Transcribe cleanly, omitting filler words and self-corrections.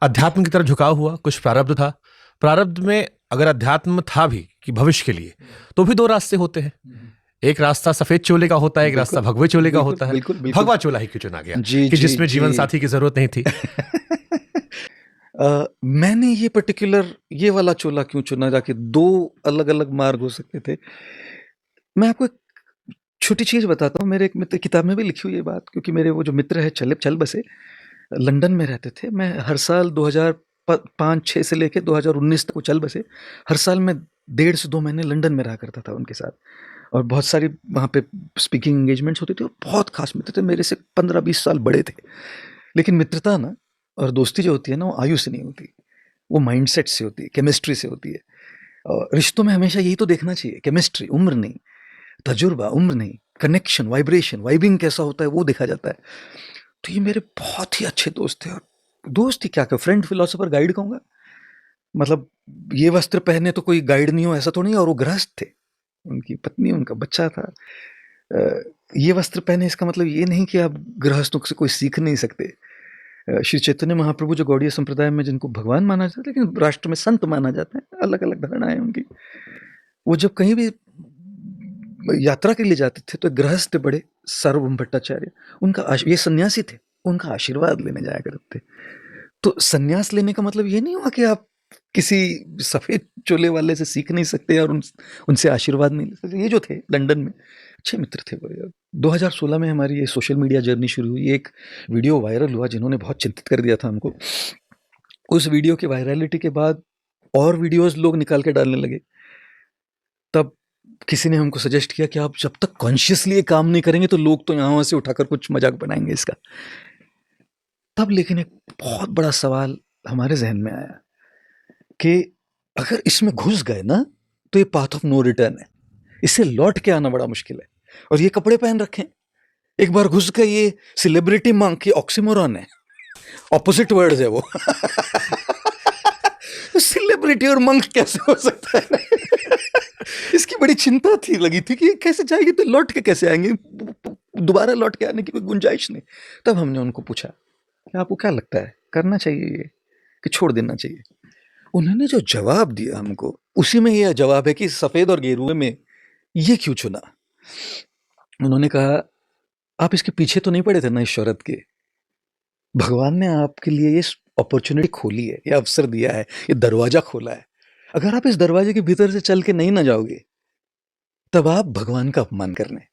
अध्यात्म की तरफ झुकाव हुआ, कुछ प्रारब्ध था। प्रारब्ध में अगर अध्यात्म था भी कि भविष्य के लिए, तो भी दो रास्ते होते हैं। एक रास्ता सफेद चोले का होता है, एक रास्ता भगवे चोले का होता है। बिल्कुल बिल्कुल भगवा चोला ही क्यों चुना गया जी कि जी जिसमें जीवन जी साथी की जरूरत नहीं थी? मैंने ये पर्टिकुलर ये वाला चोला क्यों चुना, जाके दो अलग अलग मार्ग हो सकते थे। मैं आपको एक छोटी चीज बताता हूँ। मेरे एक मित्र, किताब में भी लिखी हुई ये बात, क्योंकि मेरे वो जो मित्र है चल बसे लंदन में रहते थे। मैं हर साल 2005-6 से लेके 2019 तक वो चल बसे। हर साल मैं 1.5 से 2 महीने लंदन में रहा करता था उनके साथ, और बहुत सारी वहाँ पे स्पीकिंग एंगेजमेंट्स होती थी, और बहुत खास मित्र थे, मेरे से 15-20 साल बड़े थे। लेकिन मित्रता ना और दोस्ती जो होती है ना, वो आयु से नहीं होती, वो माइंडसेट से होती है, केमिस्ट्री से होती है। और रिश्तों में हमेशा यही तो देखना चाहिए, केमिस्ट्री, उम्र नहीं, तजुर्बा, उम्र नहीं, कनेक्शन, वाइब्रेशन, वाइबिंग कैसा होता है वो देखा जाता है। तो ये मेरे बहुत ही अच्छे दोस्त थे, और दोस्त ही क्या कहूँ, फ्रेंड, फिलोसोफर, गाइड कहूँगा। मतलब ये वस्त्र पहने तो कोई गाइड नहीं हो, ऐसा तो नहीं। और वो गृहस्थ थे, उनकी पत्नी, उनका बच्चा था। ये वस्त्र पहने इसका मतलब ये नहीं कि आप गृहस्थों से कोई सीख नहीं सकते। श्री चैतन्य महाप्रभु जो गौड़ीय संप्रदाय में जिनको भगवान माना जाता है, लेकिन राष्ट्र में संत माना जाता है, अलग अलग धारणा है उनकी। वो जब कहीं भी यात्रा के लिए जाते थे तो गृहस्थ बड़े सार्वभौम भट्टाचार्य, उनका ये सन्यासी थे, उनका आशीर्वाद लेने जाया करते थे। तो सन्यास लेने का मतलब ये नहीं हुआ कि आप किसी सफेद चोले वाले से सीख नहीं सकते और उनसे आशीर्वाद नहीं ले सकते। ये जो थे लंदन में अच्छे मित्र थे वो। 2016 में हमारी ये सोशल मीडिया जर्नी शुरू हुई। एक वीडियो वायरल हुआ जिन्होंने बहुत चिंतित कर दिया था हमको। उस वीडियो की वायरलिटी के बाद और वीडियोस लोग निकाल के डालने लगे। तब किसी ने हमको सजेस्ट किया कि आप जब तक कॉन्शियसली ये काम नहीं करेंगे तो लोग तो यहाँ से उठाकर कुछ मजाक बनाएंगे इसका। तब लेकिन एक बहुत बड़ा सवाल हमारे जहन में आया कि अगर इसमें घुस गए ना तो ये पाथ ऑफ नो रिटर्न है, इससे लौट के आना बड़ा मुश्किल है। और ये कपड़े पहन रखे हैं, एक बार घुस गए, ये सेलिब्रिटी मंक, ये ऑक्सीमोरॉन है, ऑपोजिट वर्ड्स है वो। सेलिब्रिटी और मंक कैसे हो सकता है? इसकी बड़ी चिंता थी, लगी थी कि कैसे जाएगी, तो लौट के कैसे आएंगे, दोबारा लौट के आने की कोई गुंजाइश नहीं। तब हमने उनको पूछा कि आपको क्या लगता है, करना चाहिए ये कि छोड़ देना चाहिए? उन्होंने जो जवाब दिया हमको, उसी में यह जवाब है कि सफेद और गेरुए में ये क्यों चुना। उन्होंने कहा, आप इसके पीछे तो नहीं पड़े थे ना इस शौहरत के। भगवान ने आपके लिए ये अपॉर्चुनिटी खोली है, ये अवसर दिया है, ये दरवाजा खोला है। अगर आप इस दरवाजे के भीतर से चल के नहीं ना जाओगे, तब आप भगवान का अपमान कर रहे हैं।